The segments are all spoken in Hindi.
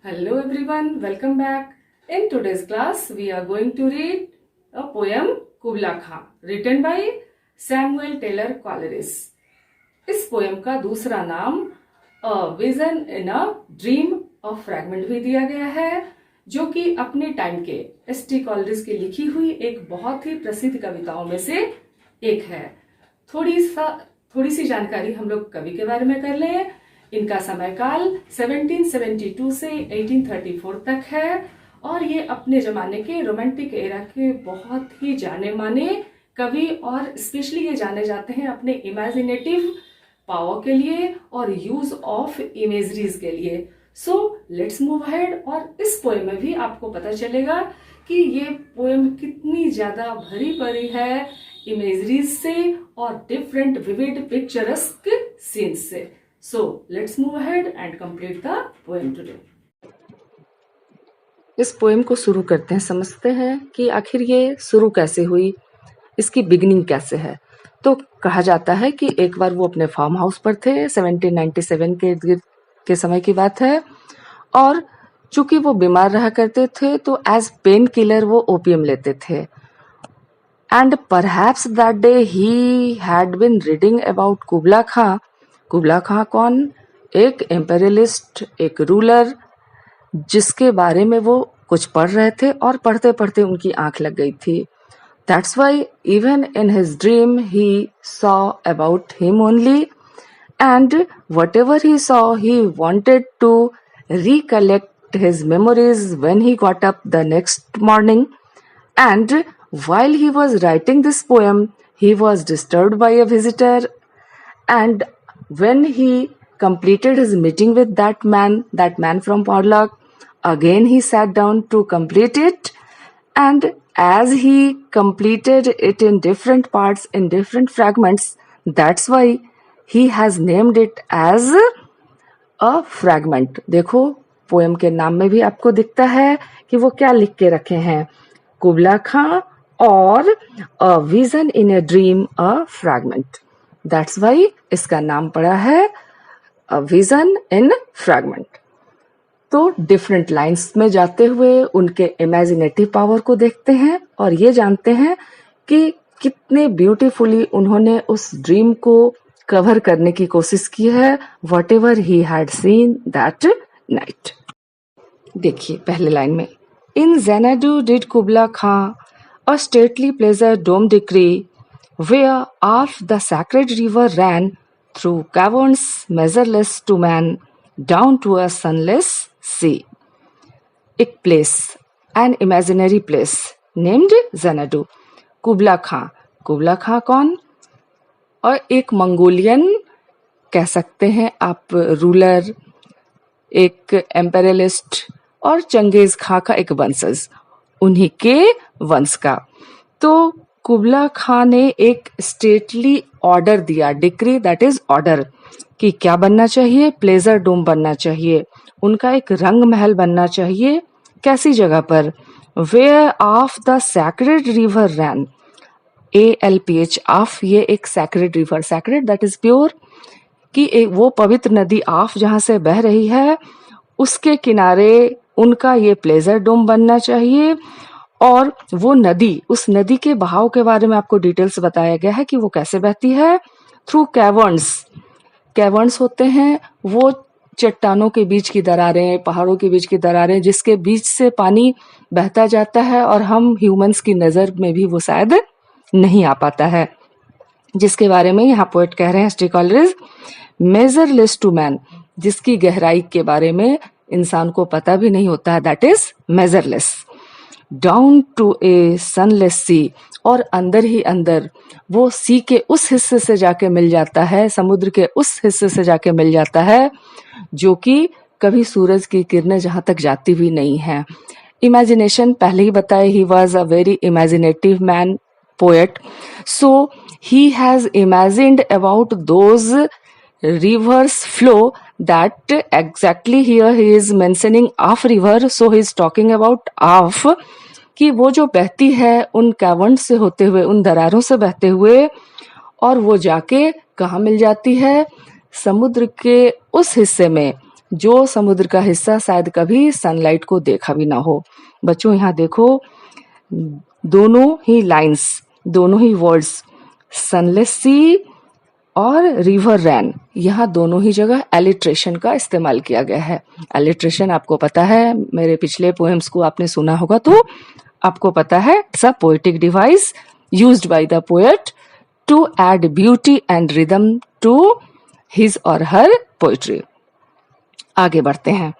Hello everyone, welcome back. In today's class, we are going to read a poem Kubla Khan written by Samuel Taylor Coleridge. इस पोएम का दूसरा नाम a vision in a dream of fragment भी दिया गया है, जो कि अपने टाइम के एस.टी. कॉलरिज की लिखी हुई एक बहुत ही प्रसिद्ध कविताओं में से एक है। थोड़ी सी जानकारी हम लोग कवि के बारे में कर लें। इनका समय काल 1772 से 1834 तक है और ये अपने जमाने के रोमांटिक एरा के बहुत ही जाने माने कवि और स्पेशली ये जाने जाते हैं अपने इमेजिनेटिव पावर के लिए और यूज ऑफ इमेजरीज के लिए। So let's move ahead. और इस पोएम में भी आपको पता चलेगा कि ये पोएम कितनी ज्यादा भरी पड़ी है इमेजरीज से और डिफरेंट विविड पिक्चरस्क सीन्स से। So let's move ahead and complete the poem today. इस पोएम को शुरू करते हैं, समझते हैं कि आखिर ये शुरू कैसे हुई, इसकी बिगिनिंग कैसे है। तो कहा जाता है कि एक बार वो अपने फार्म हाउस पर थे, 1797 के समय की बात है, और चूंकि वो बीमार रहा करते थे तो एज पेन किलर वो ओपियम लेते थे। And perhaps that day he had been reading about Kubla Khan. Kubla Khan कौन? एक एम्पेरियलिस्ट, एक रूलर, जिसके बारे में वो कुछ पढ़ रहे थे और पढ़ते पढ़ते उनकी आंख लग गई थी। That's why even in his dream he saw about him only, and whatever he saw he wanted to recollect his memories when he got up the next morning. And while he was writing this poem he was disturbed by a visitor, and when he completed his meeting with that man from Porlock, again he sat down to complete it, and as he completed it in different parts, in different fragments, that's why he has named it as a fragment. देखो पोएम के नाम में भी आपको दिखता है कि वो क्या लिख के रखे हैं, कुबला खां और a vision in a dream a fragment. That's why इसका नाम पड़ा है अ विजन इन फ्रैगमेंट। तो डिफरेंट लाइंस में जाते हुए उनके इमेजिनेटिव पावर को देखते हैं और ये जानते हैं कि कितने ब्यूटीफुली उन्होंने उस ड्रीम को कवर करने की कोशिश की है, whatever he had seen that night. देखिए पहले लाइन में, in Xanadu did Kubla Khan a stately pleasure dome decree where half the sacred river ran through caverns measureless to man down to a sunless sea. एक place, an imaginary place named Xanadu. कुबला Khan, Kubla Khan कौन? और एक मंगोलियन कह सकते हैं आप, रूलर, एक एम्पेरियलिस्ट और चंगेज खां का एक वंशज, उन्हीं के वंश का। तो कुबला खां ने एक स्टेटली ऑर्डर दिया, डिक्री दैट इज ऑर्डर, कि क्या बनना चाहिए, प्लेजर डोम बनना चाहिए, उनका एक रंग महल बनना चाहिए। कैसी जगह पर? Where of the sacred river ran, ALPH of, ये एक sacred river, sacred that is pure, कि वो पवित्र नदी ऑफ जहां से बह रही है उसके किनारे उनका ये प्लेजर डोम बनना चाहिए। और वो नदी, उस नदी के बहाव के बारे में आपको डिटेल्स बताया गया है कि वो कैसे बहती है, थ्रू कैवर्न्स। कैवर्न्स होते हैं वो चट्टानों के बीच की दरारें, पहाड़ों के बीच की दरारें, जिसके बीच से पानी बहता जाता है और हम ह्यूमंस की नजर में भी वो शायद नहीं आ पाता है, जिसके बारे में यहाँ पोएट कह रहे हैं S T. Coleridge, measureless to man, जिसकी गहराई के बारे में इंसान को पता भी नहीं होता है, that is measureless. Down to a sunless sea, और अंदर ही अंदर वो सी के उस हिस्से से जाके मिल जाता है, समुद्र के उस हिस्से से जाके मिल जाता है जो कि कभी सूरज की किरणें जहां तक जाती हुई नहीं है। इमेजिनेशन पहले ही बताया, he was a very imaginative man, poet, so he has imagined about those rivers flow, that exactly here he is mentioning Af river, so he is talking about Af, कि वो जो बहती है उन कैवर्न से होते हुए, उन दरारों से बहते हुए, और वो जाके कहाँ मिल जाती है, समुद्र के उस हिस्से में जो समुद्र का हिस्सा शायद कभी सनलाइट को देखा भी ना हो। बच्चों यहाँ देखो, दोनों ही लाइंस, दोनों ही वर्ड्स, सनलेस सी और रिवर रैन, यहाँ दोनों ही जगह एलिट्रेशन का इस्तेमाल किया गया है। एलिट्रेशन आपको पता है, मेरे पिछले पोएम्स को आपने सुना होगा तो आपको पता है, it's a poetic device used by the poet to add beauty and rhythm to his or her poetry. आगे बढ़ते हैं।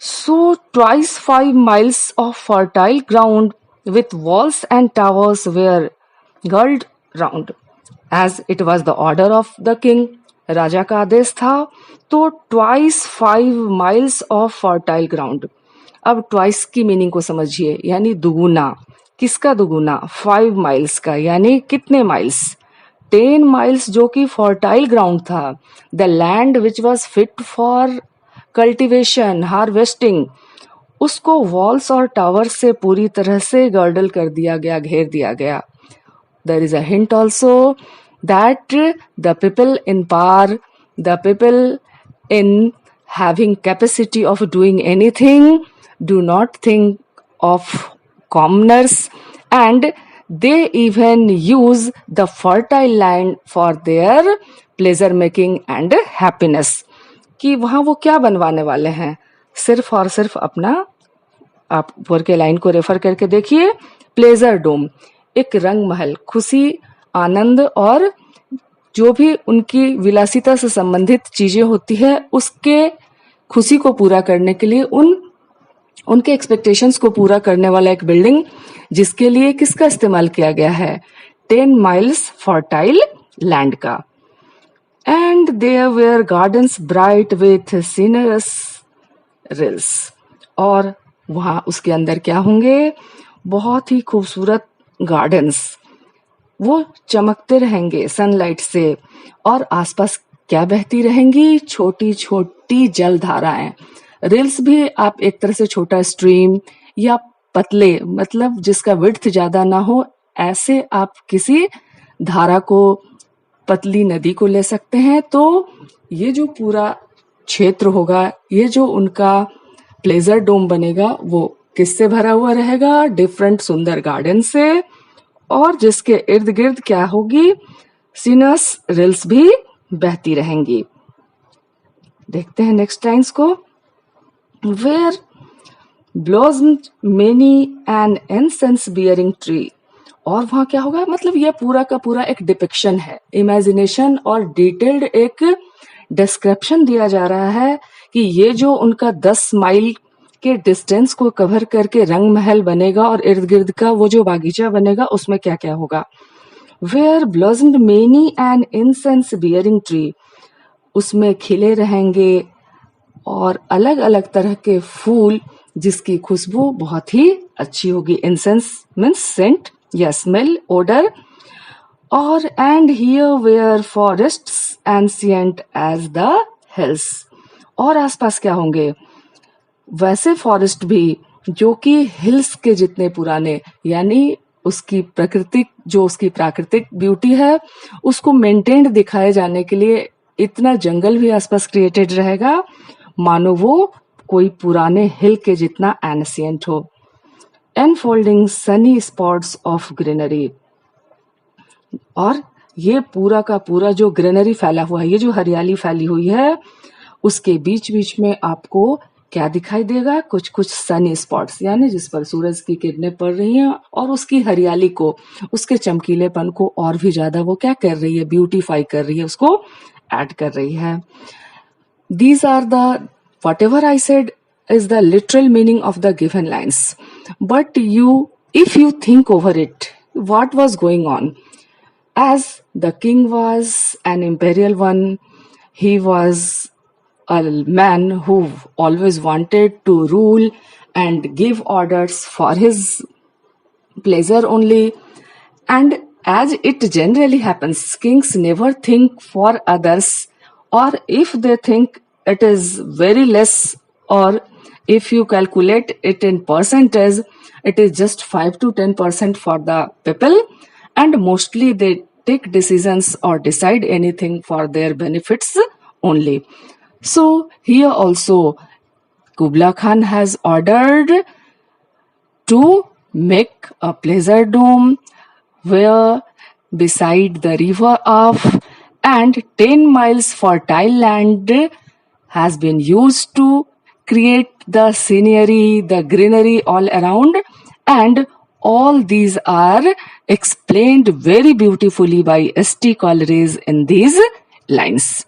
So twice 5 miles of fertile ground with walls and towers were girded round, as it was the order of the king. राजा का आदेश था, तो twice 5 miles of fertile ground। अब twice की मीनिंग को समझिए, यानी दुगुना। किसका दुगुना? 5 miles का, यानी कितने माइल्स? 10 miles, जो कि fertile ground था। The land which was fit for cultivation, harvesting, उसको वॉल्स और टावर से पूरी तरह से गर्डल कर दिया गया, घेर दिया गया। There is a hint also that the people in power, the people in having capacity of doing anything do not think of commoners, and they even use the fertile land for their pleasure making and happiness। कि वहां वो क्या बनवाने वाले हैं? सिर्फ और सिर्फ अपना, आप ऊपर के लाइन को रेफर करके देखिए, प्लेजर डोम, एक रंग महल, खुशी, आनंद और जो भी उनकी विलासिता से संबंधित चीजें होती है, उसके खुशी को पूरा करने के लिए, उनके एक्सपेक्टेशंस को पूरा करने वाला एक बिल्डिंग, जिसके लिए किसका इस्तेमाल किया गया है? 10 miles फर्टाइल लैंड का। And there were gardens bright with cinerous rills, और वहां उसके अंदर क्या होंगे? बहुत ही खूबसूरत गार्डन्स, वो चमकते रहेंगे सनलाइट से, और आसपास क्या बहती रहेंगी? छोटी छोटी जल धाराएं। रिल्स भी आप एक तरह से छोटा स्ट्रीम या पतले, मतलब जिसका विड्थ ज्यादा ना हो, ऐसे आप किसी धारा को, पतली नदी को ले सकते हैं। तो ये जो पूरा क्षेत्र होगा, ये जो उनका प्लेजर डोम बनेगा, वो किससे भरा हुआ रहेगा? डिफरेंट सुंदर गार्डन से, और जिसके इर्द गिर्द क्या होगी? सिनस रिल्स भी बहती रहेंगी। देखते हैं नेक्स्ट लाइन्स को। Where blossomed many an incense bearing tree, और वहां क्या होगा? मतलब ये पूरा का पूरा एक डिपिक्शन है, इमेजिनेशन और डिटेल्ड एक डिस्क्रिप्शन दिया जा रहा है कि ये जो उनका 10 माइल के डिस्टेंस को कवर करके रंग महल बनेगा और इर्द गिर्द का वो जो बागीचा बनेगा, उसमें क्या क्या होगा? Where blossomed many an incense bearing tree, उसमें खिले रहेंगे और अलग अलग तरह के फूल जिसकी खुशबू बहुत ही अच्छी होगी। इंसेंस मीन्स सेंट या स्मेल, ओडर। और and here where forests ancient as the hills, और आसपास क्या होंगे? वैसे फॉरेस्ट भी जो कि हिल्स के जितने पुराने, यानी उसकी प्राकृतिक ब्यूटी है उसको मेंटेन्ड दिखाए जाने के लिए इतना जंगल भी आसपास क्रिएटेड रहेगा मानो वो कोई पुराने हिल के जितना एंशिएंट हो। एनफोल्डिंग सनी स्पॉट्स ऑफ ग्रीनरी, और ये पूरा का पूरा जो ग्रीनरी फैला हुआ है, ये जो हरियाली फैली हुई है, उसके बीच बीच में आपको क्या दिखाई देगा? कुछ कुछ सनी स्पॉट्स, यानी जिस पर सूरज की किरणें पड़ रही हैं और उसकी हरियाली को, उसके चमकीलेपन को और भी ज्यादा वो क्या कर रही है? ब्यूटीफाई कर रही है, उसको ऐड कर रही है। These are the, whatever I said is the literal meaning of the given lines. But if you think over it, what was going on? As the king was an imperial one, he was a man who always wanted to rule and give orders for his pleasure only. And as it generally happens, kings never think for others, or if they think it is very less, or if you calculate it in percentage, it is just 5 to 10% for the people, and mostly they take decisions or decide anything for their benefits only. So here also Kubla Khan has ordered to make a pleasure dome where beside the river of and 10 miles fertile land has been used to create the scenery, the greenery all around, and all these are explained very beautifully by S.T. Coleridge in these lines.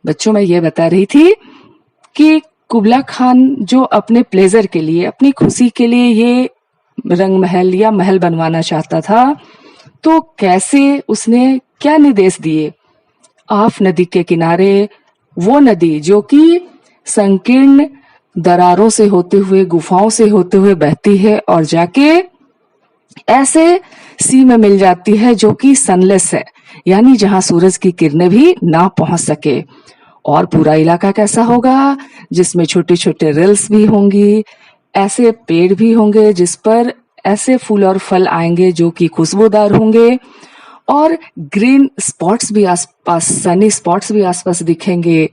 बच्चों मैं ये बता रही थी कि कुबला खान जो अपने प्लेजर के लिए, अपनी खुशी के लिए ये रंग महल या महल बनवाना चाहता था, तो कैसे उसने क्या निर्देश दिए। आफ नदी के किनारे वो नदी जो कि संकीर्ण दरारों से होते हुए, गुफाओं से होते हुए बहती है और जाके ऐसे सी में मिल जाती है जो कि सनलेस है, यानी जहां सूरज की किरणें भी ना पहुंच सके। और पूरा इलाका कैसा होगा, जिसमें छोटे छोटे रिल्स भी होंगी, ऐसे पेड़ भी होंगे जिस पर ऐसे फूल और फल आएंगे जो कि खुशबूदार होंगे, और ग्रीन स्पॉट्स भी आसपास, सनी स्पॉट्स भी आसपास दिखेंगे।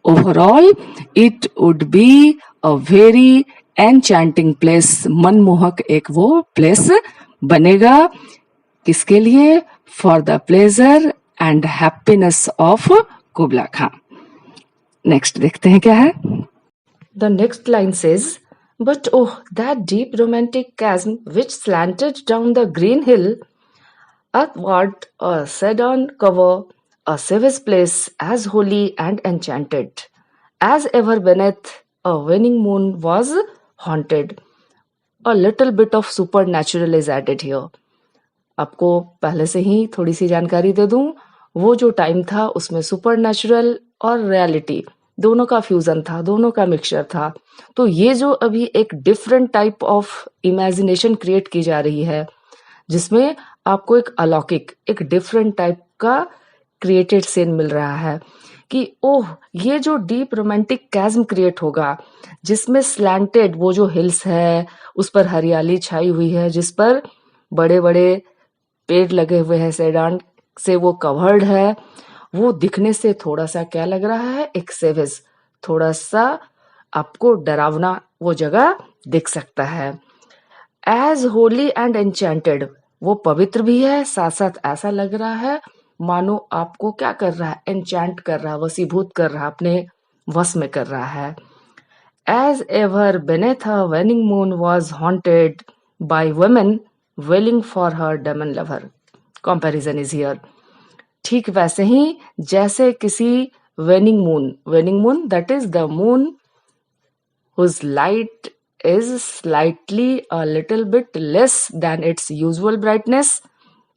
Overall it would be a very enchanting place, मनमोहक एक वो प्लेस बनेगा। किसके लिए? For the pleasure and happiness of कुबला Khan. Next देखते हैं क्या है। The next line says, but oh that deep romantic chasm which slanted down the green hill athwart a cedarn cover, a savage place as holy and enchanted as ever beneath a waning moon was haunted. A little bit of supernatural is added here. आपको पहले से ही थोड़ी सी जानकारी दे दूं, वो जो टाइम था उसमें सुपरनेचुरल और रियलिटी दोनों का फ्यूजन था, दोनों का मिक्सचर था। तो ये जो अभी एक different type of imagination create की जा रही है, जिसमें आपको एक अलौकिक, एक डिफरेंट टाइप का क्रिएटेड सीन मिल रहा है कि ओह ये जो डीप रोमांटिक कैज्म क्रिएट होगा, जिसमें स्लैंटेड वो जो हिल्स है उस पर हरियाली छाई हुई है, जिस पर बड़े बड़े पेड़ लगे हुए हैं, सेडान से वो कवर्ड है, वो दिखने से थोड़ा सा क्या लग रहा है, एक सेवेज, थोड़ा सा आपको डरावना वो जगह दिख सकता है। एज होली एंड एन्चेंटेड, वो पवित्र भी है, साथ साथ ऐसा लग रहा है मानो आपको क्या कर रहा है, एन्चेंट कर रहा है, वसीभूत कर रहा है, अपने वश में कर रहा है। As ever beneath a waning moon was haunted by women wailing for her demon lover. Comparison is here. ठीक वैसे ही जैसे किसी waning moon that is the moon whose light is slightly a little bit less than its usual brightness,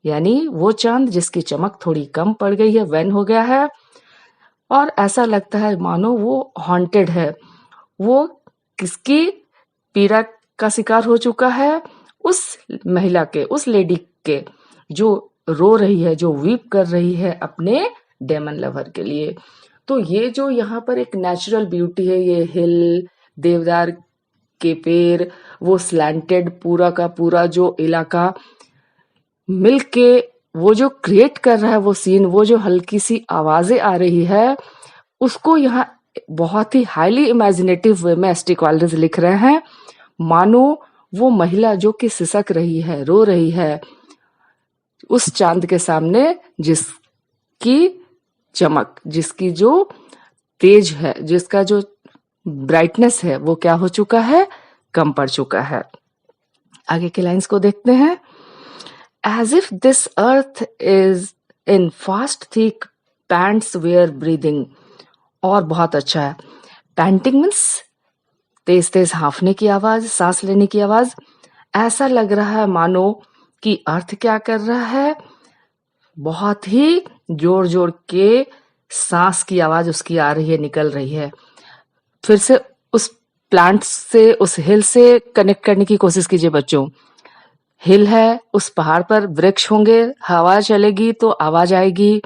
यानी वो चांद जिसकी चमक थोड़ी कम पड़ गई है, वेन हो गया है, और ऐसा लगता है मानो वो हॉन्टेड है, वो किसकी पीड़ा का शिकार हो चुका है, उस महिला के, उस लेडी के जो रो रही है, जो वीप कर रही है अपने डेमन लवर के लिए। तो ये जो यहाँ पर एक नेचुरल ब्यूटी है, ये हिल, देवदार के पेड़, वो स्लैंटेड पूरा का पूरा जो इलाका मिलके वो जो क्रिएट कर रहा है वो सीन, वो जो हल्की सी आवाजें आ रही है, उसको यहाँ बहुत ही हाईली इमेजिनेटिव वे में एस.टी. कॉलेरिज लिख रहे हैं, मानो वो महिला जो कि सिसक रही है, रो रही है उस चांद के सामने जिसकी चमक, जिसकी जो तेज है, जिसका जो ब्राइटनेस है वो क्या हो चुका है, कम पड़ चुका है। आगे के लाइंस को देखते हैं। As if this earth is in fast thick pants were breathing, और बहुत अच्छा है, पैंटिंग मीन्स तेज तेज हांफने की आवाज, सांस लेने की आवाज। ऐसा लग रहा है मानो कि अर्थ क्या कर रहा है, बहुत ही जोर जोर के सांस की आवाज उसकी आ रही है, निकल रही है। फिर से उस प्लांट से, उस हिल से कनेक्ट करने की कोशिश कीजिए बच्चों। हिल है, उस पहाड़ पर वृक्ष होंगे, हवा चलेगी तो आवाज आएगी।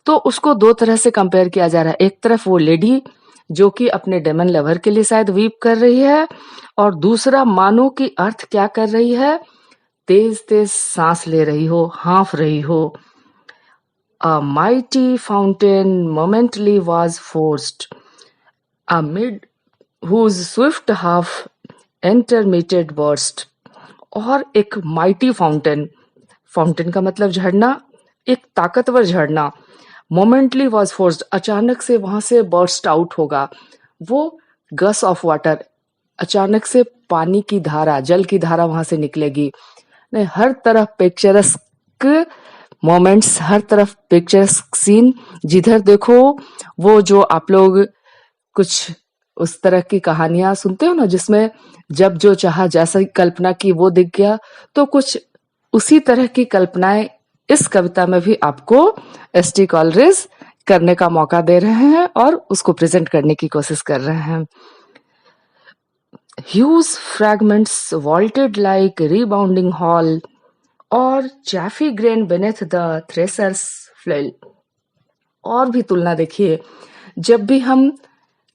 तो उसको दो तरह से कंपेयर किया जा रहा है। एक तरफ वो लेडी जो कि अपने डेमन लवर के लिए शायद वीप कर रही है, और दूसरा मानो कि अर्थ क्या कर रही है, तेज तेज सांस ले रही हो, हांफ रही हो। A mighty fountain momently was forced. amid whose swift half intermittent burst, और एक माइटी फाउंटेन, फाउंटेन का मतलब झरना, एक ताकतवर झरना, मोमेंटली वॉज फोर्स्ड, अचानक से वहां से बर्स्ट आउट होगा, वो गस ऑफ वाटर, अचानक से पानी की धारा, जल की धारा वहां से निकलेगी। नहीं, हर तरफ पिक्चरस्क मोमेंट्स, हर तरफ पिक्चरस्क सीन, जिधर देखो वो जो आप लोग कुछ उस तरह की कहानियां सुनते हो ना, जिसमें जब जो चाहा जैसा कल्पना की वो दिख गया, तो कुछ उसी तरह की कल्पनाएं इस कविता में भी आपको एसटी कॉलरेज करने का मौका दे रहे हैं और उसको प्रेजेंट करने की कोशिश कर रहे हैं। Huge fragments vaulted like rebounding hall और चैफी grain beneath the threshers flail. और भी तुलना देखिए, जब भी हम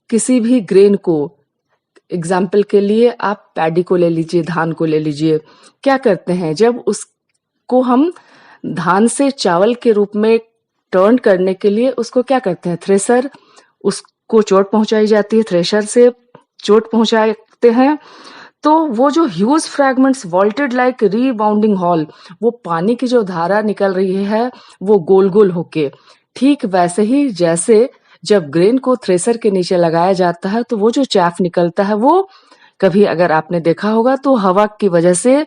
किसी भी ग्रेन को, एग्जाम्पल के लिए आप पैडी को ले लीजिए, धान को ले लीजिए, क्या करते हैं, जब उसको हम धान से चावल के रूप में टर्न करने के लिए उसको क्या करते हैं, थ्रेसर, उसको चोट पहुंचाई जाती है, थ्रेशर से चोट पहुंचाते हैं, तो वो जो huge fragments vaulted like rebounding hail, वो पानी की जो धारा निकल रही है वो गोल गोल होके, ठीक वैसे ही जैसे जब ग्रेन को थ्रेसर के नीचे लगाया जाता है तो वो जो चैफ निकलता है वो कभी अगर आपने देखा होगा तो हवा की वजह से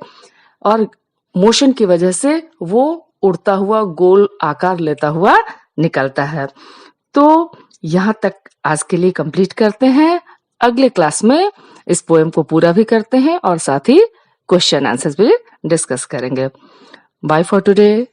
और मोशन की वजह से वो उड़ता हुआ गोल आकार लेता हुआ निकलता है। तो यहाँ तक आज के लिए कंप्लीट करते हैं। अगले क्लास में इस पोएम को पूरा भी करते हैं और साथ ही क्वेश्चन आंसर्स भी डिस्कस करेंगे। Bye for today.